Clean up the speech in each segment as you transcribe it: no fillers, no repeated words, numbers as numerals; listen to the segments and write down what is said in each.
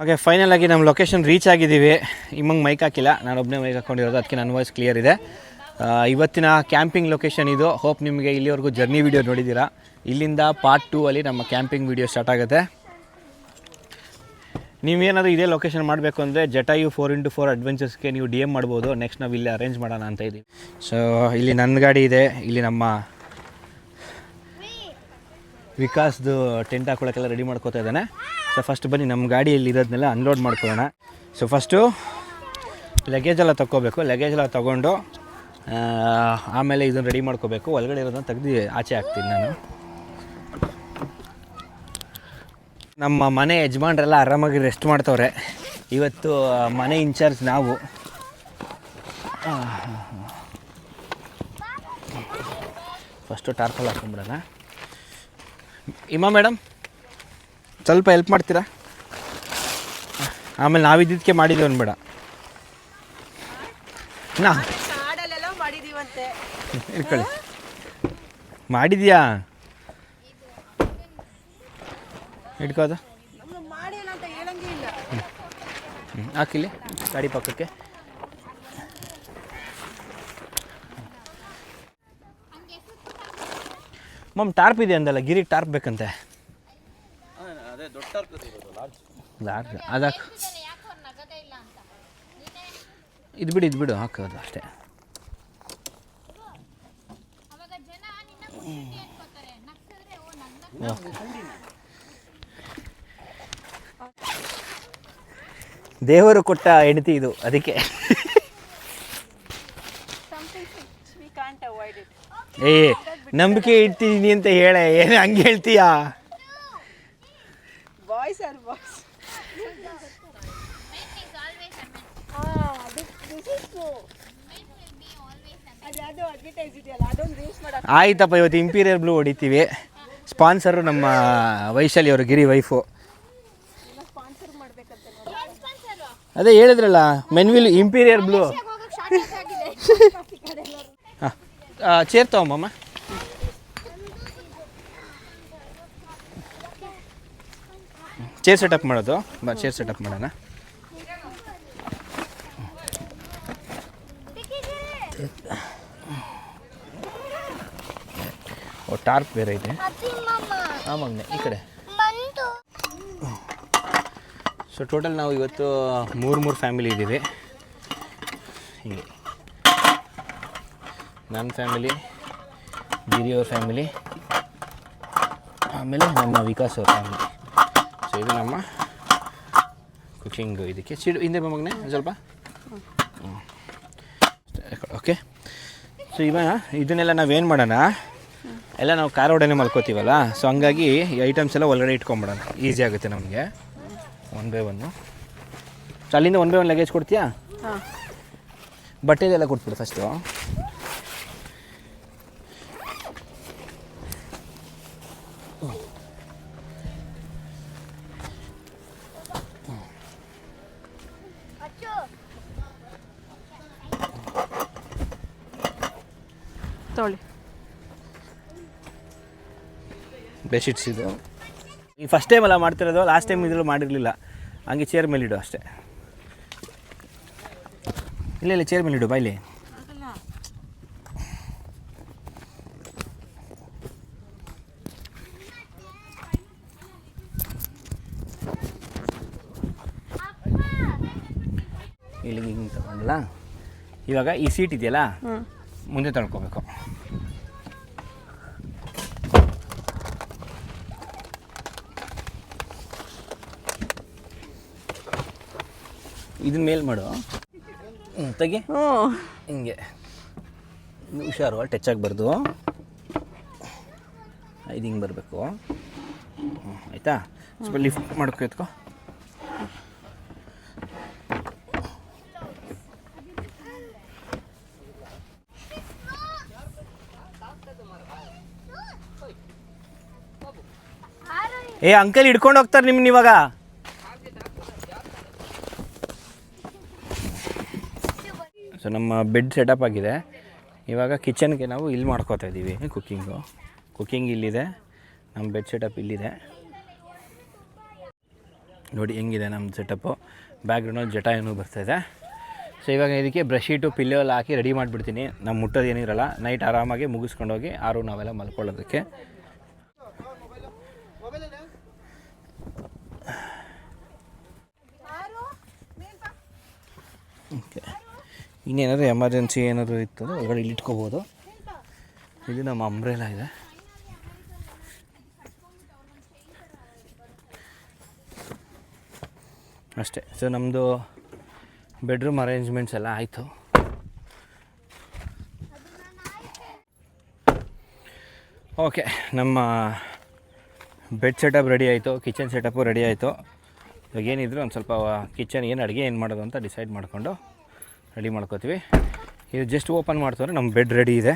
Okay, final ಆಗಿ ನಮ್ಮ location reach ಆಗಿದ್ದೀವಿ. ಇಮ್ಮಂಗೆ ಮೈಕ್ ಹಾಕಿಲ್ಲ, ನಾನು ಒಬ್ಬನೇ ಮೈಕ್ ಹಾಕ್ಕೊಂಡಿರೋದು, ಅದಕ್ಕೆ ನನ್ನ ವಾಯ್ಸ್ ಕ್ಲಿಯರ್ ಇದೆ. ಇವತ್ತಿನ ಕ್ಯಾಂಪಿಂಗ್ ಲೊಕೇಶನ್ ಇದು. ಹೋಪ್ ನಿಮಗೆ ಇಲ್ಲಿವರೆಗೂ ಜರ್ನಿ ವೀಡಿಯೋ ನೋಡಿದ್ದೀರಾ. ಇಲ್ಲಿಂದ ಪಾರ್ಟ್ 2 ಅಲ್ಲಿ ನಮ್ಮ ಕ್ಯಾಂಪಿಂಗ್ ವೀಡಿಯೋ ಸ್ಟಾರ್ಟ್ ಆಗುತ್ತೆ. ನೀವೇನಾದರೂ ಇದೇ ಲೊಕೇಶನ್ ಮಾಡಬೇಕು ಅಂದರೆ ಜಟಾಯು 4x4 ಅಡ್ವೆಂಚರ್ಸ್ಗೆ ನೀವು DM ಮಾಡ್ಬೋದು. ನೆಕ್ಸ್ಟ್ ನಾವು ಇಲ್ಲಿ ಅರೇಂಜ್ ಮಾಡೋಣ ಅಂತ ಇದ್ದೀವಿ. ಸೊ ಇಲ್ಲಿ ನನ್ನ ಗಾಡಿ ಇದೆ, ಇಲ್ಲಿ ನಮ್ಮ ವಿಕಾಸ್ದು ಟೆಂಟ್ ಹಾಕೊಳ್ಳೋಕ್ಕೆಲ್ಲ ರೆಡಿ ಮಾಡ್ಕೋತಾ ಇದ್ದಾನೆ. ಸೊ ಫಸ್ಟ್ ಬನ್ನಿ ನಮ್ಮ ಗಾಡಿಯಲ್ಲಿ ಇರೋದನ್ನೆಲ್ಲ ಅನ್ಲೋಡ್ ಮಾಡ್ಕೊಳ್ಳೋಣ. ಸೊ ಫಸ್ಟು ಲಗೇಜೆಲ್ಲ ತೊಗೋಬೇಕು. ಲಗೇಜೆಲ್ಲ ತೊಗೊಂಡು ಆಮೇಲೆ ಇದನ್ನು ರೆಡಿ ಮಾಡ್ಕೋಬೇಕು. ಒಳಗಡೆ ಇರೋದನ್ನ ತೆಗೆದು ಆಚೆ ಹಾಕ್ತೀನಿ ನಾನು. ನಮ್ಮ ಮನೆ ಯಜಮಾನ್ರೆಲ್ಲ ಆರಾಮಾಗಿ ರೆಸ್ಟ್ ಮಾಡ್ತವ್ರೆ. ಇವತ್ತು ಮನೆ ಇನ್ಚಾರ್ಜ್ ನಾವು. ಫಸ್ಟು ಟಾರ್ಪಲ್ ಹಾಕೊಂಡ್ಬಿಡೋಣ. ಇಮ್ಮ ಮೇಡಮ್ ಸ್ವಲ್ಪ ಹೆಲ್ಪ್ ಮಾಡ್ತೀರಾ? ಆಮೇಲೆ ನಾವಿದ್ದಕ್ಕೆ ಮಾಡಿದ್ದೀವಿ ಅನ್ಬೇಡ. ಇಟ್ಕೊಳ್ಳಿ. ಮಾಡಿದ್ಯಾ? ಇಟ್ಕೋದು ಹಾಕಿಲ್ಲಿ ಗಾಡಿ ಪಕ್ಕಕ್ಕೆ. ಮಮ್ ಟಾರ್ಪ್ ಇದೆ ಅಂದಲ್ಲ, ಗಿರಿ ಟಾರ್ಪ್ ಬೇಕಂತೆ. ಲಾರ್ಜ್ ಅದಾಕ ಇದು ಬಿಡು ಹಾಕೋದು ಅಷ್ಟೇ. ದೇವರು ಕೊಟ್ಟ ಹೆಂಡತಿ ಇದು, ಅದಕ್ಕೆ. ನಂಬಿಕೆ ಇಡ್ತೀನಿ ಅಂತ ಹೇಳ, ಏನು ಹಂಗೆ ಹೇಳ್ತೀಯಾ? ಆಯ್ತಪ್ಪ, ಇವತ್ತು ಇಂಪೀರಿಯರ್ ಬ್ಲೂ ಹೊಡಿತೀವಿ. ಸ್ಪಾನ್ಸರು ನಮ್ಮ ವೈಶಾಲಿ ಅವರು, ಗಿರಿ ವೈಫು. ಅದೇ ಹೇಳಿದ್ರಲ್ಲ, ಮೆನ್ವಿಲ್ ಇಂಪೀರಿಯರ್ ಬ್ಲೂ. ಹಾಂ, ಚೇರ್ ತಗೊಂಬಮ್ಮ. ಚೇರ್ ಸೆಟಪ್ ಮಾಡೋದು ಬಾ, ಚೇರ್ ಸೆಟಪ್ ಮಾಡೋಣ. ಓ, ಟಾರ್ಪ್ ಬೇರೆ ಇದೆ. ಆಮಾಗನೆ ಈ ಕಡೆ. ಸೊ ಟೋಟಲ್ ನಾವು ಇವತ್ತು ಮೂರು ಫ್ಯಾಮಿಲಿ ಇದ್ದೀವಿ. ಹೀಗೆ ನನ್ನ ಫ್ಯಾಮಿಲಿ, ಗಿರಿಯವ್ರ ಫ್ಯಾಮಿಲಿ, ಆಮೇಲೆ ನಮ್ಮ ವಿಕಾಸ್ ಅವ್ರ ಫ್ಯಾಮಿಲಿ. ಸೊ ಇದು ನಮ್ಮ ಕುಕಿಂಗು. ಇದಕ್ಕೆ ಸಿಡು ಹಿಂದೆ ಮಗನೆ ಸ್ವಲ್ಪ. ಓಕೆ, ಸೊ ಇವಾಗ ಇದನ್ನೆಲ್ಲ ನಾವೇನು ಮಾಡೋಣ, ಎಲ್ಲ ನಾವು ಕಾರ್ ಒಳಗಡೆ ಮಲ್ಕೋತೀವಲ್ಲ. ಸೊ ಹಂಗಾಗಿ ಈ ಐಟಮ್ಸ್ ಎಲ್ಲ ಒಳಗಡೆ ಇಟ್ಕೊಂಬಿಡೋಣ, ಈಸಿ ಆಗುತ್ತೆ ನಮಗೆ. 1 by 1. ಸೊ ಅಲ್ಲಿಂದ 1 by 1 ಲಗೇಜ್ ಕೊಡ್ತೀಯಾ? ಬಟ್ಟೆದೆಲ್ಲ ಕೊಟ್ಬಿಡು ಫಸ್ಟು. ತೊಳಿ ಬೆಡ್ಶೀಟ್ಸ್ ಇದು. ಈ ಫಸ್ಟ್ ಟೈಮ್ ಎಲ್ಲ ಮಾಡ್ತಿರೋದು, ಲಾಸ್ಟ್ ಟೈಮ್ ಇದರಲ್ಲೂ ಮಾಡಿರಲಿಲ್ಲ. ಹಂಗೆ ಚೇರ್ ಮೇಲೆ ಇಡು ಅಷ್ಟೇ. ಇಲ್ಲ ಚೇರ್ ಮೇಲೆ ಇಡು ಬಾಯ್ಲಿ. ಇಲ್ಲಿ ಹಿಂಗೆ ತಗೊಂಡಲ್ಲ. ಇವಾಗ ಈ ಸೀಟ್ ಇದೆಯಲ್ಲ, ಮುಂದೆ ತಳ್ಕೊಬೇಕು. ಇದನ್ನ ಮೇಲ್ ಮಾಡು, ತೆಗಿ. ಹಿಂಗೆ ಹುಷಾರು, ಟಚ್ ಆಗಬಾರ್ದು. ಇದು ಹಿಂಗೆ ಬರಬೇಕು. ಆಯಿತಾ? ಸ್ವಲ್ಪ ಲಿಫ್ಟ್ ಮಾಡ್ಕೊ, ಎತ್ಕೊ. ಅಂಕಲ್ ಹಿಡ್ಕೊಂಡು ಹೋಗ್ತಾರೆ ನಿಮ್ಮನ್ನ ಇವಾಗ. ಸೊ ನಮ್ಮ ಬೆಡ್ ಸೆಟಪ್ ಆಗಿದೆ. ಇವಾಗ ಕಿಚನ್ಗೆ ನಾವು ಇಲ್ಲಿ ಮಾಡ್ಕೋತಾ ಇದ್ದೀವಿ ಕುಕ್ಕಿಂಗ್ ಇಲ್ಲಿದೆ, ನಮ್ಮ ಬೆಡ್ ಸೆಟಪ್ ಇಲ್ಲಿದೆ. ನೋಡಿ ಹೆಂಗಿದೆ ನಮ್ಮ ಸೆಟಪ್ಪು. ಬ್ಯಾಕ್ಗ್ರೌಂಡಲ್ಲಿ ಜಟಾಯೂ ಬರ್ತಾಯಿದೆ. ಸೊ ಇವಾಗ ಇದಕ್ಕೆ ಬ್ರಷ್ ಶೀಟು ಪಿಲ್ಲೋ ಎಲ್ಲ ಹಾಕಿ ರೆಡಿ ಮಾಡಿಬಿಡ್ತೀನಿ. ನಾವು ಮುಟ್ಟೋದು ಏನಿರಲ್ಲ, ನೈಟ್ ಆರಾಮಾಗಿ ಮುಗಿಸ್ಕೊಂಡೋಗಿ ನಾವೆಲ್ಲ ಮಲ್ಕೊಳ್ಳೋದಕ್ಕೆ. ಓಕೆ, ಇನ್ನೇನಾದರೂ ಎಮರ್ಜೆನ್ಸಿ ಏನಾದರೂ ಇತ್ತು ಹೊರಗಡೆ ಇಲ್ಲಿ ಇಟ್ಕೋಬೋದು. ಇದು ನಮ್ಮ ಅಂಬ್ರೆಲಾ ಇದೆ. ಅಷ್ಟೇ. ಸೊ ನಮ್ಮದು ಬೆಡ್ರೂಮ್ ಅರೇಂಜ್ಮೆಂಟ್ಸ್ ಎಲ್ಲ ಆಯಿತು. ಓಕೆ, ನಮ್ಮ ಬೆಡ್ ಸೆಟಪ್ ರೆಡಿ ಆಯಿತು, ಕಿಚನ್ ಸೆಟಪ್ಪು ರೆಡಿ ಆಯಿತು. ಇವಾಗ ಏನಿದ್ರು ಒಂದು ಸ್ವಲ್ಪ ಕಿಚನ್ ಅಡುಗೆ ಏನು ಮಾಡೋದು ಅಂತ ಡಿಸೈಡ್ ಮಾಡಿಕೊಂಡು ರೆಡಿ ಮಾಡ್ಕೋತೀವಿ. ಇದು ಜಸ್ಟ್ ಓಪನ್ ಮಾಡ್ತಾರೆ, ನಮ್ಮ ಬೆಡ್ ರೆಡಿ ಇದೆ.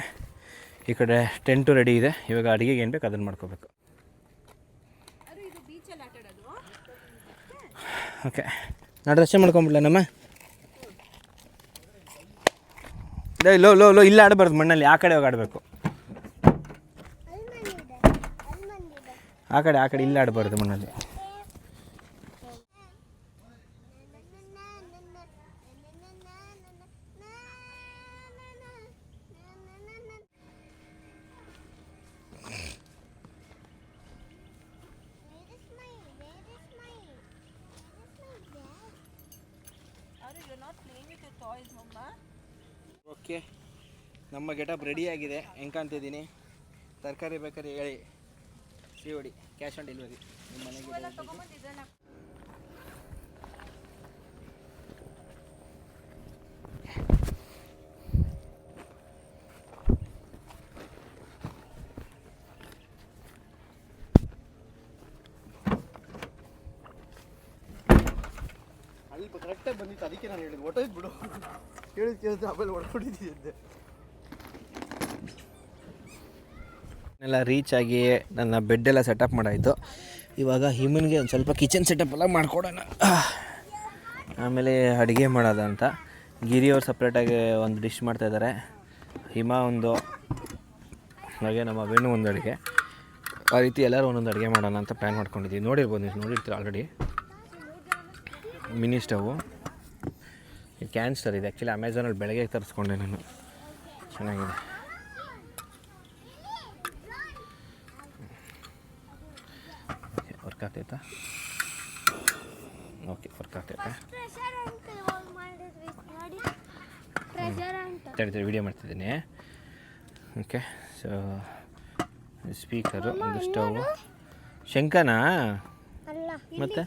ಈ ಕಡೆ ಟೆಂಟು ರೆಡಿ ಇದೆ. ಇವಾಗ ಅಡುಗೆಗೆ ಏನು ಬೇಕು ಅದನ್ನು ಮಾಡ್ಕೋಬೇಕು. ಓಕೆ, ನಾನು ರಚೆ ಮಾಡ್ಕೊಂಬಿಡ್ಲ ನಮ್ಮ ಲೋ ಇಲ್ಲ ಆಡಬಾರ್ದು ಮಣ್ಣಲ್ಲಿ, ಆ ಕಡೆ ಹೋಗಿ ಆಡಬೇಕು. ಆ ಕಡೆ ಇಲ್ಲ ಆಡಬಾರ್ದು ಮಣ್ಣಲ್ಲಿ. ಓಕೆ, ನಮ್ಮ ಗೆಟಪ್ ರೆಡಿಯಾಗಿದೆ. ಹೆಂಗೆ ಕಾಣ್ತಿದ್ದೀನಿ? ತರಕಾರಿ ಬೇಕಾದ್ರೆ ಹೇಳಿ, COD ಕ್ಯಾಶ್ ಆನ್ ಡೆಲಿವರಿ. ನಿಮ್ಮ ಮನೆಗೆ ಅಲ್ಲಿ ಕರೆಕ್ಟಾಗಿ ಬಂದಿತ್ತು, ಅದಕ್ಕೆ ನಾನು ಹೇಳಿದ್ದು ಹೊಟ್ಟೋಯ್ತು ಬಿಡು. ಕೇಳಿದ್ದು ಆಮೇಲೆ ಹೊಡ್ಕೊಂಡಿದ್ದೆ. ಎಲ್ಲ ರೀಚ್ ಆಗಿ ನನ್ನ ಬೆಡ್ಡೆಲ್ಲ ಸೆಟಪ್ ಮಾಡಾಯಿತು. ಇವಾಗ ಹಿಮನ್ಗೆ ಒಂದು ಸ್ವಲ್ಪ ಕಿಚನ್ ಸೆಟಪ್ ಎಲ್ಲ ಮಾಡ್ಕೊಡೋಣ, ಆಮೇಲೆ ಅಡುಗೆ ಮಾಡೋದ ಅಂತ. ಗಿರಿಯವ್ರು ಸಪ್ರೇಟಾಗಿ ಒಂದು ಡಿಶ್ ಮಾಡ್ತಾಯಿದ್ದಾರೆ, ಹಿಮ ಒಂದು, ಹಾಗೆ ನಮ್ಮ ವೇಣು ಒಂದು ಅಡುಗೆ. ಆ ರೀತಿ ಎಲ್ಲರೂ ಒಂದೊಂದು ಅಡುಗೆ ಮಾಡೋಣ ಅಂತ ಪ್ಲ್ಯಾನ್ ಮಾಡ್ಕೊಂಡಿದ್ದೀವಿ. ನೋಡಿರ್ಬೋದು, ನೀವು ನೋಡಿರ್ತೀರ ಆಲ್ರೆಡಿ. ಮಿನಿ ಸ್ಟವು, ಕ್ಯಾನ್ಸ್ಟರ್ ಇದೆ. ಆ್ಯಕ್ಚುಲಿ ಅಮೆಝಾನಲ್ಲಿ ಬೆಳಗ್ಗೆ ತರಿಸ್ಕೊಂಡೆ ನಾನು, ಚೆನ್ನಾಗಿದೆ. ವರ್ಕ್ ಆಗ್ತೈತಾ? ಓಕೆ, ವರ್ಕ್ ಆಗ್ತೈತೆ. ತಡಿ ವಿಡಿಯೋ ಮಾಡ್ತಿದ್ದೀನಿ. ಓಕೆ, ಸೊ ಸ್ಪೀಕರು, ಒಂದು ಸ್ಟವ್. ಶಂಕನಾ? ಮತ್ತೆ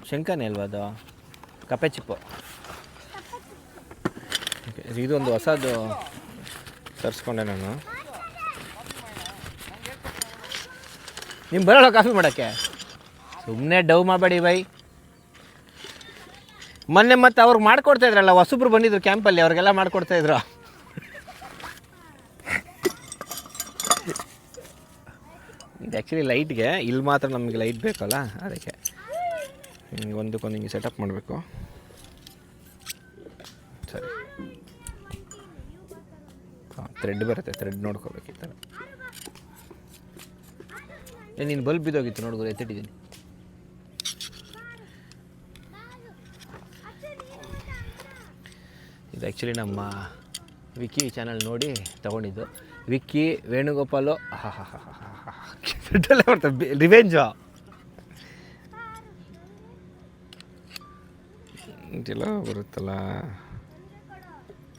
ಶಂಕನೇ ಅಲ್ವಾ ಅದು? ಕಪ್ಪೆ ಚಿಪ್ಪು. ಓಕೆ, ಇದೊಂದು ಹೊಸದು ತರಿಸ್ಕೊಂಡೆ ನಾನು. ನಿಮ್ಗೆ ಬರೋಲ್ಲ ಕಾಫಿ ಮಾಡೋಕ್ಕೆ? ಸುಮ್ಮನೆ ಡವ್ ಮಾಡಬೇಡಿ ಬೈ. ಮೊನ್ನೆ ಮತ್ತೆ ಅವ್ರಿಗೆ ಮಾಡ್ಕೊಡ್ತಾಯಿದ್ರಲ್ಲ, ಹೊಸಬ್ರು ಬಂದಿದ್ರು ಕ್ಯಾಂಪಲ್ಲಿ, ಅವ್ರಿಗೆಲ್ಲ ಮಾಡ್ಕೊಡ್ತಾಯಿದ್ರು. ಇದು ಆ್ಯಕ್ಚುಲಿ ಲೈಟ್ಗೆ, ಇಲ್ಲಿ ಮಾತ್ರ ನಮಗೆ ಲೈಟ್ ಬೇಕಲ್ಲ, ಅದಕ್ಕೆ ಹಿಂಗೆ ಒಂದಕ್ಕೊಂದು ಹಿಂಗೆ ಸೆಟಪ್ ಮಾಡಬೇಕು. ಸರಿ, ಹಾಂ, ಥ್ರೆಡ್ ಬರುತ್ತೆ, ಥ್ರೆಡ್ ನೋಡ್ಕೋಬೇಕು ಈ ಥರ. ನೀನು ಬಲ್ಬ್ ಬಿದ್ದೋಗಿತ್ತು ನೋಡ್ಬೋದು, ಎತ್ತಿಟ್ಟಿದ್ದೀನಿ. ಇದು ಆ್ಯಕ್ಚುಲಿ ನಮ್ಮ ವಿಕ್ಕಿ ಚಾನಲ್ ನೋಡಿ ತೊಗೊಂಡಿದ್ದು. ವಿಕ್ಕಿ ವೇಣುಗೋಪಾಲು ಬರ್ತದೆ, ರಿವೆಂಜು ಇದೆಲ್ಲ ಬರುತ್ತಲ್ಲ.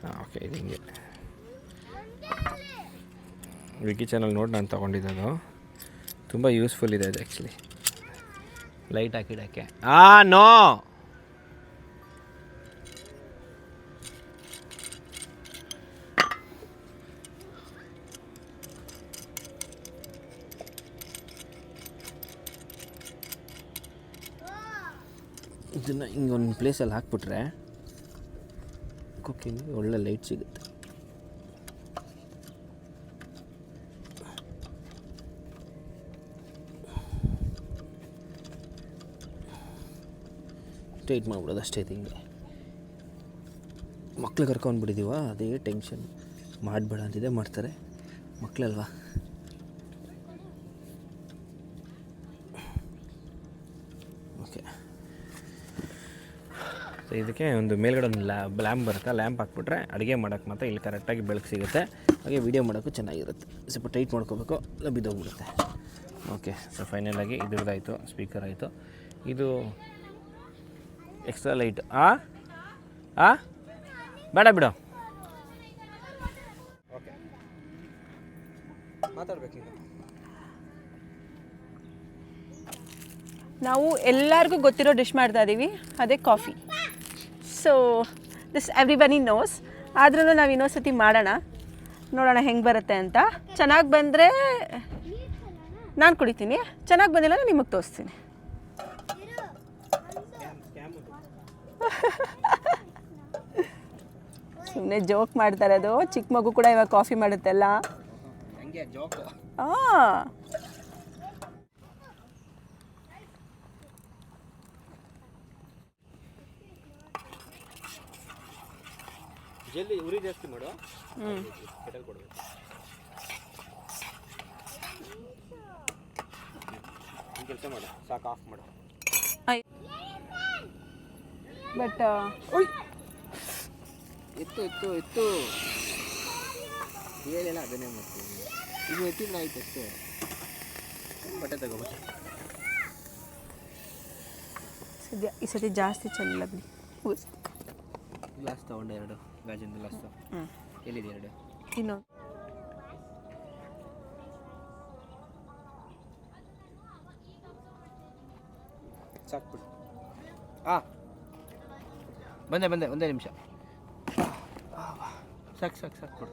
ಹಾಂ, ಓಕೆ, ಇದು ಹಿಂಗೆ ವಿಕ್ಕಿ ಚಾನಲ್ ನೋಡಿ ನಾನು ತೊಗೊಂಡಿದ್ದು. ತುಂಬ ಯೂಸ್ಫುಲ್ ಇದೆ ಅದು ಆ್ಯಕ್ಚುಲಿ, ಲೈಟ್ ಹಾಕಿಡೋಕ್ಕೆ. ನೋ ಇದನ್ನು ಹಿಂಗೊಂದು ಪ್ಲೇಸಲ್ಲಿ ಹಾಕ್ಬಿಟ್ರೆ ಕುಕ್ಕಿಂಗ್ ಒಳ್ಳೆ ಲೈಟ್ ಸಿಗುತ್ತೆ. ಸ್ಟ್ರೈಟ್ ಮಾಡ್ಬಿಡೋದು ಅಷ್ಟೇ. ಹಿಂಗೆ ಮಕ್ಳು ಕರ್ಕೊಂಡ್ಬಿಟ್ಟಿದ್ದೀವ, ಅದೇ ಟೆನ್ಷನ್. ಮಾಡಬೇಡ ಅಂತಿದೆ, ಮಾಡ್ತಾರೆ ಮಕ್ಕಳಲ್ವಾ. ಓಕೆ. ಸೊ ಇದಕ್ಕೆ ಒಂದು ಮೇಲ್ಗಡೆ ಒಂದು ಲ್ಯಾಂಪ್ ಬರುತ್ತೆ, ಲ್ಯಾಂಪ್ ಹಾಕ್ಬಿಟ್ರೆ ಅಡುಗೆ ಮಾಡೋಕ್ಕೆ ಮಾತ್ರ ಇಲ್ಲಿ ಕರೆಕ್ಟಾಗಿ ಬೆಳಕು ಸಿಗುತ್ತೆ, ಹಾಗೆ ವೀಡಿಯೋ ಮಾಡೋಕ್ಕೂ ಚೆನ್ನಾಗಿರುತ್ತೆ. ಸ್ವಲ್ಪ ಟೈಟ್ ಮಾಡ್ಕೋಬೇಕು, ಇಲ್ಲ ಬಿದ್ದೋಗ್ಬಿಡುತ್ತೆ. ಓಕೆ. ಸೊ ಫೈನಲಾಗಿ ಇದ್ರದ್ದಾಯಿತು, ಸ್ಪೀಕರ್ ಆಯಿತು. ಇದು ಎಕ್ಸ್ಟ್ರಾ ಲೈಟ್ ಬೇಡ ಬಿಡು. ಓಕೆ, ಮಾತಾಡ್ಬೇಕು. ನಾವು ಎಲ್ಲರಿಗೂ ಗೊತ್ತಿರೋ ಡಿಶ್ ಮಾಡ್ತಾ ಇದ್ದೀವಿ, ಅದೇ coffee. So this everybody knows. ಆದ್ರೂ ನಾವು ಇನ್ನೊಂದ್ಸತಿ ಮಾಡೋಣ, ನೋಡೋಣ ಹೆಂಗೆ ಬರುತ್ತೆ ಅಂತ. ಚೆನ್ನಾಗಿ ಬಂದರೆ ನಾನು ಕುಡಿತೀನಿ, ಚೆನ್ನಾಗಿ ಬಂದಿಲ್ಲ ನಿಮಗೆ ತೋರಿಸ್ತೀನಿ. ಸುಮ್ಮನೆ ಜೋಕ್ ಮಾಡ್ತಾರೆ, ಅದು ಚಿಕ್ಕ ಮಗು ಕೂಡ ಇವಾಗ ಕಾಫಿ ಮಾಡುತ್ತೆಲ್ಲ. ಹಾಂ, ಜಲ್ದಿ ಉರಿ ಜಾಸ್ತಿ ಮಾಡು. ಕೆಟಲ್ ಕೊಡಬೇಕು. ಕೆಲಸ ಮಾಡು, ಸಾಕು, ಆಫ್ ಮಾಡು. ಬಟ್ ಎತ್ತು ಹೇಳಿಲ್ಲ, ಅದನ್ನೇ ಮಾಡ್ತೀನಿ. ಇದು ಎತ್ತಿದ್ರೆ ಆಯ್ತು ಅಷ್ಟೇ. ಬಟ್ಟೆ ತಗೋಬೇಕು. ಸದ್ಯ ಈ ಸತಿ ಜಾಸ್ತಿ ಚೆಲ್ಲಿಲ್ಲ ಬಿಡಿ. ಗ್ಲಾಸ್ ತಗೊಂಡೆ, 2 ಗಾಜಿನ ಗ್ಲಾಸ್. ಎಲ್ಲಿದೆ 2? ಇನ್ನೊಂದು. ಸಾಕ್ಬಿಡು. ಬಂದೆ ಒಂದೇ ನಿಮಿಷ. ಸಾಕು ಕೊಡು.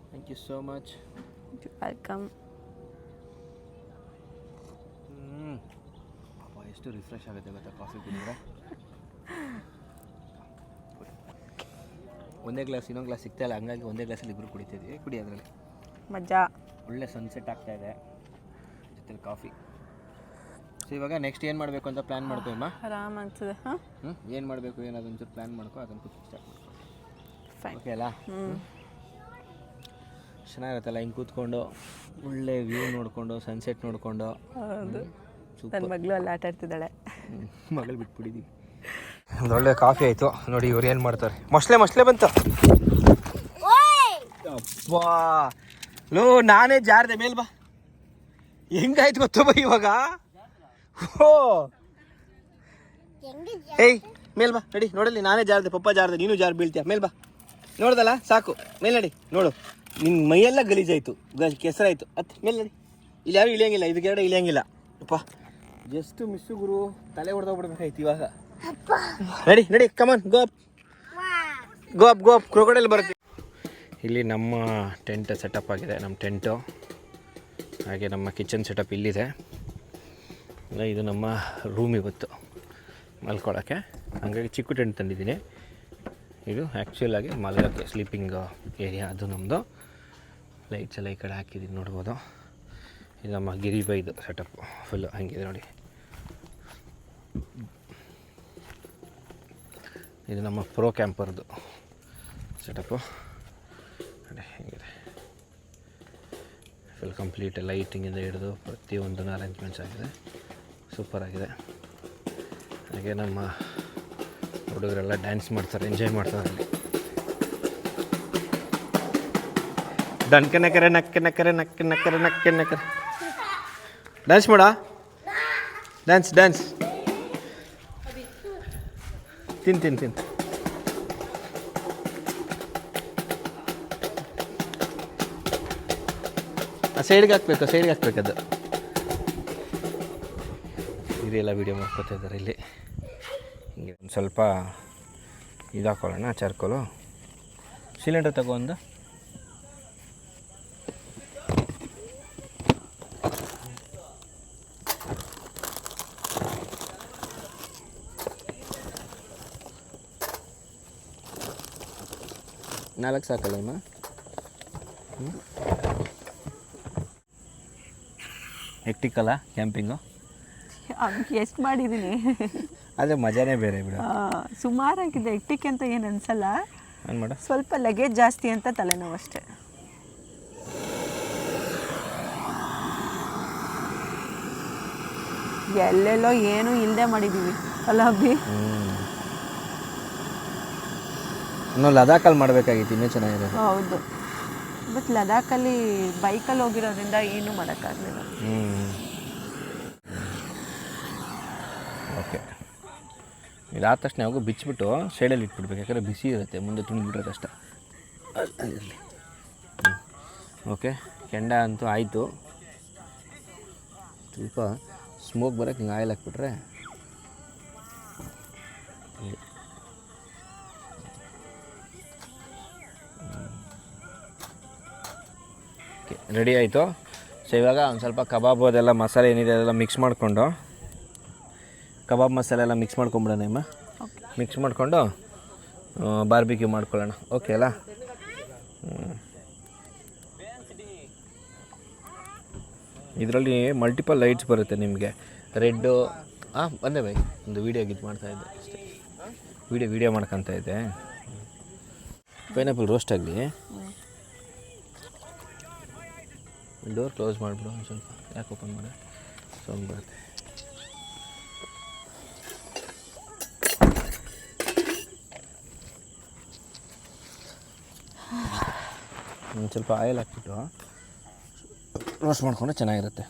Thank you so much. Welcome. ಪಾಪ ಎಷ್ಟು ರಿಫ್ರೆಶ್ ಆಗುತ್ತೆ ಗೊತ್ತಾ ಕಾಫಿ ಕುಡಿದ್ರೆ. ಒಂದೇ ಗ್ಲಾಸ್, ಇನ್ನೊಂದು ಗ್ಲಾಸ್ ಸಿಗ್ತಾ ಇಲ್ಲ, ಹಂಗಾಗಿ ಒಂದೇ ಗ್ಲಾಸಲ್ಲಿ ಇಬ್ಬರು ಕುಡಿತಿದ್ವಿ. ಕುಡಿ, ಅದರಲ್ಲಿ ಮಜಾ. ಒಳ್ಳೆ ಸನ್ಸೆಟ್ ಆಗ್ತಾ ಇದೆ, ಜೊತೆಲಿ ಕಾಫಿ. ಸೊ ಇವಾಗ ನೆಕ್ಸ್ಟ್ ಏನು ಮಾಡಬೇಕು ಅಂತ ಪ್ಲ್ಯಾನ್ ಮಾಡ್ಕೊಮ್ಮ. ಆರಾಮ್ ಅನ್ಸುತ್ತೆ. ಏನು ಮಾಡಬೇಕು ಏನಾದ್ರು ಒಂಚೂರು ಪ್ಲ್ಯಾನ್ ಮಾಡ್ಕೊ, ಅದನ್ನು ಕೂತ್ಕೊಂಡು ಸ್ಟಾರ್ಟ್ ಮಾಡ್ಕೊ. ಓಕೆ ಅಲ್ಲ? ಚೆನ್ನಾಗಿರುತ್ತಲ್ಲ ಹಿಂಗೆ ಕೂತ್ಕೊಂಡು ಒಳ್ಳೆ ವ್ಯೂ ನೋಡಿಕೊಂಡು, ಸನ್ಸೆಟ್ ನೋಡಿಕೊಂಡು. ನನ್ನ ಮಗಳು ಅಲ್ಲಿ ಆಟ ಆಡ್ತಿದ್ದಾಳೆ. ಮಗಳು ಬಿಟ್ಬಿಟ್ಟಿದ್ದೀವಿ. ಒಂದು ಒಳ್ಳೆ ಕಾಫಿ ಆಯಿತು. ನೋಡಿ ಇವ್ರು ಏನು ಮಾಡ್ತಾರೆ. ಮೊಸಳೆ ಬಂತು. ಅಪ್ಪಾ ಲೋ, ನಾನೇ ಜಾರದೆ ಮೇಲ್ ಬಾ. ಹೆಂಗಾಯ್ತು ಗೊತ್ತೋ ಬಾ ಇವಾಗ. ಓ ಏಯ್ ಮೇಲ್ ಬಾ, ನಡಿ. ನೋಡಲಿ, ನಾನೇ ಜಾರದೆ, ಪಪ್ಪ ಜಾರದೆ, ನೀನು ಜಾರ್ ಬೀಳ್ತೀಯ. ಮೇಲ್ ಬಾ. ನೋಡ್ದಲ್ಲ, ಸಾಕು, ಮೇಲ್ ನಡಿ. ನೋಡು, ನಿನ್ನ ಮೈಯೆಲ್ಲ ಗಲೀಜಾಯಿತು, ಕೆಸರಾಯಿತು. ಮೇಲ್ ನಡಿ. ಇಲ್ಲಿ ಯಾರು ಇಳಿಯಂಗಿಲ್ಲ, ಇದಕ್ಕೆ ಇಳಿಯಂಗಿಲ್ಲ. ಅಪ್ಪ ಜಸ್ಟ್ ಮಿಸ್ಸು ಗುರು, ತಲೆ ಹೊಡೆದೋಗ್ಬಿಡ್ಬೇಕಾಯ್ತು ಇವಾಗ. ನಡಿ ಕಮಾನ್, ಗೋ ಅಪ್. ಕ್ರೊಕೊಡೈಲ್ ಬರುತ್ತೆ. ಇಲ್ಲಿ ನಮ್ಮ ಟೆಂಟ್ ಸೆಟಪ್ ಆಗಿದೆ, ನಮ್ಮ ಟೆಂಟು. ಹಾಗೆ ನಮ್ಮ ಕಿಚನ್ ಸೆಟಪ್ ಇಲ್ಲಿದೆ. ಇದು ನಮ್ಮ ರೂಮ್ ಇವತ್ತು ಮಲ್ಕೊಳ್ಳೋಕ್ಕೆ, ಹಾಗಾಗಿ ಚಿಕ್ಕ ಟೆಂಟ್ ತಂದಿದ್ದೀನಿ. ಇದು ಆ್ಯಕ್ಚುಲಾಗಿ ಮಲಗೋಕ್ಕೆ ಸ್ಲೀಪಿಂಗ್ ಏರಿಯಾ, ಅದು ನಮ್ಮದು. ಲೈಟ್ಸ್ ಎಲ್ಲ ಈ ಕಡೆ ಹಾಕಿದ್ದೀನಿ, ನೋಡ್ಬೋದು. ಇದು ನಮ್ಮ ಗಿರಿಬೈದು ಸೆಟಪ್ಪು ಫುಲ್ಲು ಹಂಗಿದೆ ನೋಡಿ. ಇದು ನಮ್ಮ ಪ್ರೋ ಕ್ಯಾಂಪರ್ದು ಸೆಟಪ್ಪು ನೋಡಿ, ಹೇಗಿದೆ ಫುಲ್ ಕಂಪ್ಲೀಟ್. ಲೈಟಿಂಗಿಂದ ಹಿಡಿದು ಪ್ರತಿಯೊಂದನ್ನು ಅರೇಂಜ್ಮೆಂಟ್ಸ್ ಆಗಿದೆ, ಸೂಪರಾಗಿದೆ. ಹಾಗೆ ನಮ್ಮ ಹುಡುಗರೆಲ್ಲ ಡ್ಯಾನ್ಸ್ ಮಾಡ್ತಾರೆ, ಎಂಜಾಯ್ ಮಾಡ್ತಾರೆ ಅಲ್ಲಿ. ನಕ್ಕರೆ ಡ್ಯಾನ್ಸ್ ಮಾಡ, ಡ್ಯಾನ್ಸ್ ತಿನ್ ಆ ಸೈಡ್ಗೆ ಹಾಕ್ಬೇಕದು. ಇದೆಲ್ಲ ವೀಡಿಯೋ ಮಾಡ್ಕೊತಾ ಇದ್ದಾರೆ ಇಲ್ಲಿ. ಹಿಂಗೆ ಒಂದು ಸ್ವಲ್ಪ ಇದು ಹಾಕೊಳ್ಳೋಣ, ಚಾರ್ಕೋಲು. ಸಿಲಿಂಡರ್ ತಗೊಂಡು ನಾಲ್ಕು ಸಾಕಲ್ಲ ಇಮ್ಮ. ಹೆಕ್ಟಿಕ್ಕಲ್ಲ ಕ್ಯಾಂಪಿಂಗು. ಎಷ್ಟು ಮಾಡಿದ್ದೀನಿ, ಆದರೆ ಮಜಾನೇ ಬೇರೆ ಬಿಡು. ಸುಮಾರಾಗಿದೆ. ಹೆಕ್ಟಿಕ್ ಅಂತ ಏನು ಅನ್ಸಲ್ಲ, ಏನು ಮಾಡ, ಸ್ವಲ್ಪ ಲಗೇಜ್ ಜಾಸ್ತಿ ಅಂತ ತಲೆನೋವು ಅಷ್ಟೇ. ಎಲ್ಲೆಲ್ಲೋ ಏನೂ ಇಲ್ಲದೆ ಮಾಡಿದ್ದೀವಿ ಅಲ್ಲ ಅಬ್ಬಿ. ಇನ್ನು ಲದಾಖಲ್ಲಿ ಮಾಡಬೇಕಾಗಿತ್ತು, ಇನ್ನೂ ಚೆನ್ನಾಗಿರೋದು. ಹೌದು, ಬಟ್ ಲದಾಖಲ್ಲಿ ಬೈಕಲ್ಲಿ ಹೋಗಿರೋದ್ರಿಂದ ಏನೂ ಮಾಡೋಕ್ಕಾಗಲಿಲ್ಲ. ಓಕೆ, ಇದಾದ ತಕ್ಷಣ ಯಾವಾಗೂ ಬಿಚ್ಚಿಬಿಟ್ಟು ಸೈಡಲ್ಲಿ ಇಟ್ಬಿಡ್ಬೇಕು, ಯಾಕಂದರೆ ಬಿಸಿ ಇರುತ್ತೆ, ಮುಂದೆ ತುಂಬಿಬಿಟ್ರೆ ಕಷ್ಟ. ಅಲ್ಲಿರಲಿ. ಓಕೆ, ಕೆಂಡ ಅಂತೂ ಆಯಿತು. ಸ್ವಲ್ಪ ಸ್ಮೋಕ್ ಬರೋಕ್ಕೆ ಹಿಂಗೆ ಆಯಿಲ್ ಹಾಕ್ಬಿಟ್ರೆ ಓಕೆ, ರೆಡಿ ಆಯಿತು. ಸೊ ಇವಾಗ ಒಂದು ಸ್ವಲ್ಪ ಕಬಾಬ್ ಅದೆಲ್ಲ ಮಸಾಲೆ ಏನಿದೆ ಅದೆಲ್ಲ ಮಿಕ್ಸ್ ಮಾಡಿಕೊಂಡು, ಕಬಾಬ್ ಮಸಾಲೆ ಎಲ್ಲ ಮಿಕ್ಸ್ ಮಾಡ್ಕೊಂಬಿಡೋಣ ನಿಮ್ಮ ಮಿಕ್ಸ್ ಮಾಡಿಕೊಂಡು ಬಾರ್ಬಿಕ್ಯೂ ಮಾಡ್ಕೊಳ್ಳೋಣ. ಓಕೆ ಅಲ್ಲ? ಇದರಲ್ಲಿ ಮಲ್ಟಿಪಲ್ ಲೈಟ್ಸ್ ಬರುತ್ತೆ ನಿಮಗೆ. ರೆಡ್ಡು ಬಂದೆ ಬೈ, ಒಂದು ವೀಡಿಯೋಗೆ ಇದು ಮಾಡ್ತಾಯಿದ್ದೆ ಅಷ್ಟೇ, ವೀಡಿಯೋ ಮಾಡ್ಕೊತಾ ಇದ್ದೆ. ಪೈನಾಪಲ್ ರೋಸ್ಟ್ ಆಗಲಿ. ಡೋರ್ ಕ್ಲೋಸ್ ಮಾಡಿಬಿಡು ಒಂದು ಸ್ವಲ್ಪ, ಯಾಕೆ ಓಪನ್ ಮಾಡಿ ಸೌಂಡ್ ಬರುತ್ತೆ. ಒಂದು ಸ್ವಲ್ಪ ಆಯಿಲ್ ಹಾಕ್ಬಿಟ್ಟು ರೋಸ್ಟ್ ಮಾಡಿಕೊಂಡ್ರೆ ಚೆನ್ನಾಗಿರುತ್ತೆ.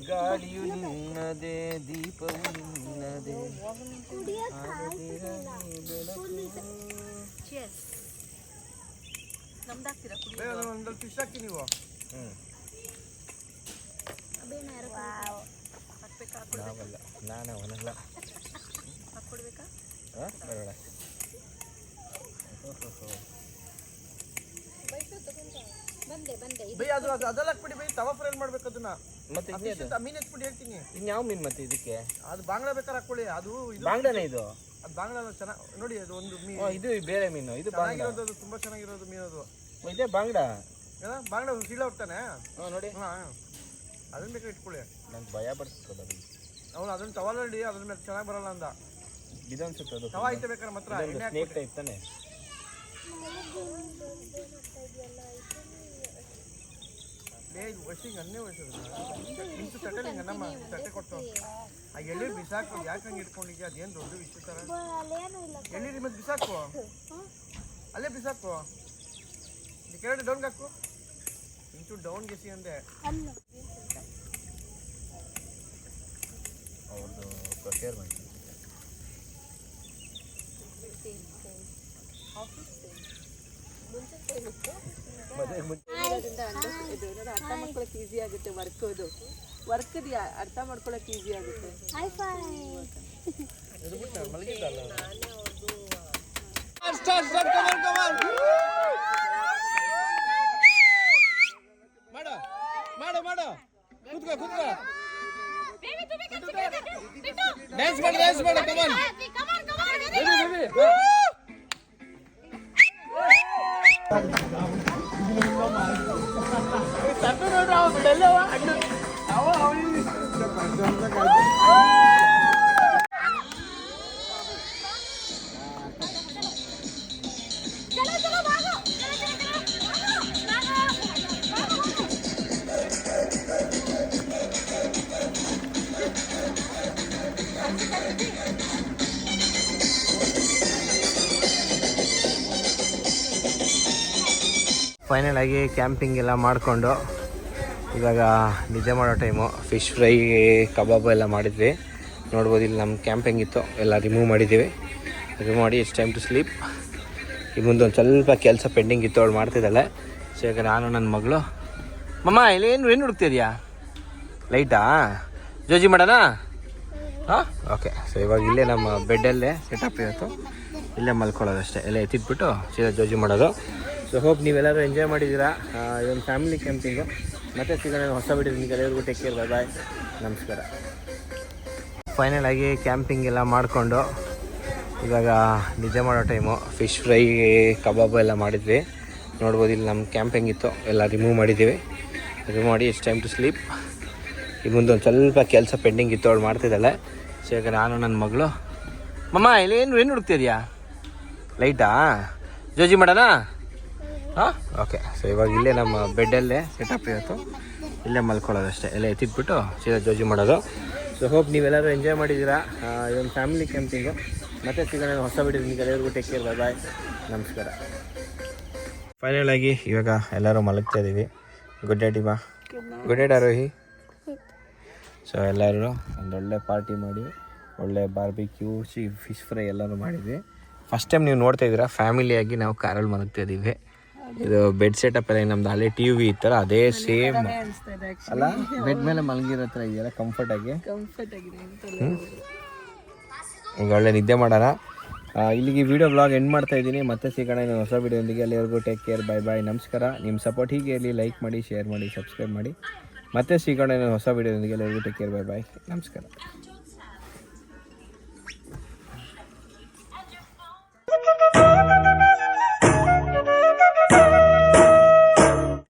ಗಾಳಿಯು ನಿನ್ನದೇ, ದೀಪವು ನಿನ್ನದೇ, ನಾವಲ್ಲ, ನಾನು ಅವನಲ್ಲ. ಬರೋಣ. ಅದೆಲ್ಲ ಹಾಕ್ಬಿಡಿ ಬೈ, ತವಾ ಫ್ರೈ ಮಾಡ್ಬೇಕು ಅದನ್ನ. ಮತ್ತೆ ಮೀನ್ ಎತ್ಬಿಟ್ಟು ಹೇಳ್ತೀನಿ. ಇನ್ಯಾವ ಮೀನು ಮತ್ತೆ ಇದಕ್ಕೆ? ಅದು ಬಾಂಗ್ಲಾ ಬೇಕಾದ್ರೆ ಹಾಕೊಳ್ಳಿ. ಅದು ಬಾಂಗ್ಲಾನೇ ಇದು. ಅದು ಬಾಂಗ್ಲಾ ಚೆನ್ನಾಗಿ ನೋಡಿ, ಅದು ಒಂದು ಮೀನು. ಇದು ಬೇರೆ ಮೀನು, ಇದು ಚೆನ್ನಾಗಿರೋದು, ಅದು ತುಂಬಾ ಚೆನ್ನಾಗಿರೋದು ಮೀನು ಅದು. ಇದೇ ಬಾಂಗ್ಲಾ. ಬಾಂಗ್ಲಾ ಸೀಳ ಹೋಗ್ತಾನೆ ನೋಡಿ. ಅದನ್ನ ಬೇಕಾದ್ರೆ ಇಟ್ಕೊಳ್ಳಿ. ನಂಗೆ ಭಯ ಪಡಿಸ್ಕೋದು ಅವನು ಅದನ್ನ ತವಾಲಡಿ, ಅದ್ರ ಮೇಲೆ ಚೆನ್ನಾಗಿ ಬರಲ್ಲ ಅಂದ. ಇದು ಅನ್ಸುತ್ತೆ ಅದು ತವಾ ಐತೆ ಬೇಕಾದ್ರೆ ಮಾತ್ರ ಸ್ನೇಕ್ ಟೈಪ್ ತಾನೆ. ವಶಿಂಗ್ ಅನ್ನೇ ವಯಸ್ಸದು ಇಂಚು ತಟ್ಟೆ ಹಿಂಗೆ ನಮ್ಮ ತಟ್ಟೆ ಕೊಟ್ಟು ಆ ಎಳ್ಳೀರು ಬಿಸಾಕು. ಯಾಕೆ ಹಂಗೆ ಇಟ್ಕೊಂಡಿದ್ಯಾ? ಅದೇನು ದೊಡ್ಡ ವಿಷಯ ಥರ. ಎಳ್ಳೀರು ಮತ್ತೆ ಬಿಸಾಕು, ಅಲ್ಲೇ ಬಿಸಾಕು. ಕೆಳಗಡೆ ಡೌನ್ಗೆ ಹಾಕು, ಇಂಚು ಡೌನ್ ಗೆಸಿ ಅಂದೆ. ಅವ್ರದ್ದು ಪ್ರೊಕೇರ್ ಮಾಡಿ ಅರ್ಥ ಮಾಡ್ಕೊಳಕ್ಕೆ ಈಸಿ ಆಗುತ್ತೆ. ವರ್ಕದು ಅರ್ಥ ಮಾಡ್ಕೊಳಕ್ಕೆ ಈಸಿ ಆಗುತ್ತೆ. ಫೈನಲ್ ಆಗಿ ಕ್ಯಾಂಪಿಂಗ್ ಎಲ್ಲ ಮಾಡಿಕೊಂಡು ಇವಾಗ ನಿದ್ದೆ ಮಾಡೋ ಟೈಮು. ಫಿಶ್ ಫ್ರೈ, ಕಬಾಬು ಎಲ್ಲ ಮಾಡಿದ್ವಿ. ನೋಡ್ಬೋದು ಇಲ್ಲಿ ನಮ್ಮ ಕ್ಯಾಂಪಿಂಗ್ ಇತ್ತು, ಎಲ್ಲ ರಿಮೂವ್ ಮಾಡಿದ್ದೀವಿ. ರಿಮೂವ್ ಮಾಡಿ ಇಟ್ಸ್ ಟೈಮ್ ಟು ಸ್ಲೀಪ್. ಈ ಮುಂದೆ ಒಂದು ಸ್ವಲ್ಪ ಕೆಲಸ ಪೆಂಡಿಂಗ್ ಇತ್ತು, ಅವಳು ಮಾಡ್ತಿದ್ದಾಳೆ. ಸೊ ಈಗ ನಾನು ನನ್ನ ಮಗಳು, ಮಮ್ಮ ಇಲ್ಲಿ ಏನು ಹುಡುಕ್ತಿದ್ಯಾ? ಲೈಟಾ ಜೋಜಿ ಮಾಡೋಣ? ಹಾಂ, ಓಕೆ. ಸೊ ಇವಾಗ ಇಲ್ಲೇ ನಮ್ಮ ಬೆಡ್ಡಲ್ಲೇ ಸೆಟಪ್ ಇತ್ತು, ಇಲ್ಲೇ ಮಲ್ಕೊಳ್ಳೋದಷ್ಟೇ. ಎಲ್ಲ ಎತ್ತಿಟ್ಬಿಟ್ಟು ಸೀದಾ ಜೋಜಿ ಮಾಡೋದು. ಸೊ ಹೋಪ್ ನೀವೆಲ್ಲರೂ ಎಂಜಾಯ್ ಮಾಡಿದ್ದೀರಾ ಇದೊಂದು ಫ್ಯಾಮಿಲಿ ಕ್ಯಾಂಪಿಂಗು. ಮತ್ತೆ ಸಿಗೋಣ ಹೊಸ ವಿಡಿಯೋ. ನಿಮಗೆ ಎಲ್ಲರಿಗೂ ಟೇಕ್ ಕೇರ್, ಬಾಯ್, ನಮಸ್ಕಾರ. ಫೈನಲ್ ಆಗಿ ಕ್ಯಾಂಪಿಂಗ್ ಎಲ್ಲ ಮಾಡಿಕೊಂಡು ಇವಾಗ ನಿದ್ದೆ ಮಾಡೋ ಟೈಮು. ಫಿಶ್ ಫ್ರೈ, ಕಬಾಬು ಎಲ್ಲ ಮಾಡಿದ್ವಿ. ನೋಡ್ಬೋದು ಇಲ್ಲಿ ನಮ್ಮ ಕ್ಯಾಂಪಿಂಗ್ ಇತ್ತು, ಎಲ್ಲ ರಿಮೂವ್ ಮಾಡಿದ್ದೀವಿ. ರಿಮೂವ್ ಮಾಡಿ ಇಟ್ಸ್ ಟೈಮ್ ಟು ಸ್ಲೀಪ್. ಈ ಮುಂದೆ ಒಂದು ಸ್ವಲ್ಪ ಕೆಲಸ ಪೆಂಡಿಂಗ್ ಇತ್ತು, ಅವಳು ಮಾಡ್ತಿದ್ದಾಳೆ. ಸೊ ಈಗ ನಾನು ನನ್ನ ಮಗಳು, ಮಮ್ಮ ಇಲ್ಲಿ ಏನು ಹುಡುಕ್ತಿದ್ಯಾ? ಲೈಟಾ ಜೋಜಿ ಮಾಡೋಣ? ಹಾಂ ಓಕೆ. ಸೊ ಇವಾಗ ಇಲ್ಲೇ ನಮ್ಮ ಬೆಡ್ಡಲ್ಲೇ ಸೆಟಪ್ ಇರುತ್ತೆ, ಇಲ್ಲೇ ಮಲ್ಕೊಳ್ಳೋದು ಅಷ್ಟೇ, ಎಲ್ಲ ಎತ್ತಿಟ್ಬಿಟ್ಟು ಸೀದಾ ಜೋಜಿ ಮಾಡೋದು. ಸೊ ಹೋಪ್ ನೀವೆಲ್ಲರೂ ಎಂಜಾಯ್ ಮಾಡಿದ್ದೀರಾ ಇದೊಂದು ಫ್ಯಾಮಿಲಿ ಕ್ಯಾಂಪಿಂಗು. ಮತ್ತೆ ಸಿಗೋಣ ಹೊಸ ವಿಡಿಯೋದೊಂದಿಗೆ. ಎಲ್ಲರಿಗೂ ಟೇಕ್ ಕೇರ್, ಬಾಯ್ ಬಾಯ್, ನಮಸ್ಕಾರ. ಫೈನಲ್ ಆಗಿ ಇವಾಗ ಎಲ್ಲರೂ ಮಲಗ್ತಾ ಇದ್ದೀವಿ. Good night Ima. Good night Arohi. So ಎಲ್ಲರೂ ಒಂದೊಳ್ಳೆ ಪಾರ್ಟಿ ಮಾಡಿ ಒಳ್ಳೆ ಬಾರ್ಬಿಕ್ಯೂ ಫಿಶ್ ಫ್ರೈ ಎಲ್ಲನೂ ಮಾಡಿದ್ವಿ. ಫಸ್ಟ್ ಟೈಮ್ ನೀವು ನೋಡ್ತಾ ಇದ್ದೀರಾ, ಫ್ಯಾಮಿಲಿಯಾಗಿ ನಾವು ಕಾರಲ್ಲಿ ಮಲಗ್ತಾ ಇದ್ದೀವಿ. ಇದು ಬೆಡ್ ಸೆಟಪ್ ಎಲ್ಲ ನಮ್ದು ಹಳೆ ಟಿ ವಿ ಇತ್ತಲ್ಲ ಅದೇ ಸೇಮ್ ಅಲ್ಲ, ಬೆಡ್ ಮೇಲೆ ಮಲಗಿರೋ ಥರ ಇದೆಯಲ್ಲ ಕಂಫರ್ಟಾಗಿ. ಈಗ ಒಳ್ಳೆ ನಿದ್ದೆ ಮಾಡೋಣ. ಇಲ್ಲಿಗೆ ವಿಡಿಯೋ ಬ್ಲಾಗ್ ಎಂಡ್ ಮಾಡ್ತಾ ಇದ್ದೀನಿ. ಮತ್ತೆ ಸಿಗೋಣ ಇನ್ನೊಂದು ಹೊಸ ವಿಡಿಯೋದೊಂದಿಗೆ. ಅಲ್ಲಿವರೆಗೂ ಟೇಕ್ ಕೇರ್, ಬಾಯ್ ಬಾಯ್, ನಮಸ್ಕಾರ. ನಿಮ್ಮ ಸಪೋರ್ಟ್ ಹೀಗೆ ಇರಲಿ, ಲೈಕ್ ಮಾಡಿ, ಶೇರ್ ಮಾಡಿ, ಸಬ್ಸ್ಕ್ರೈಬ್ ಮಾಡಿ. ಮತ್ತೆ ಸಿಗೋಣ ಇನ್ನೊಂದು ಹೊಸ ವಿಡಿಯೋದೊಂದಿಗೆ. ಎಲ್ಲರಿಗೂ ಟೇಕ್ ಕೇರ್, ಬಾಯ್ ಬಾಯ್, ನಮಸ್ಕಾರ.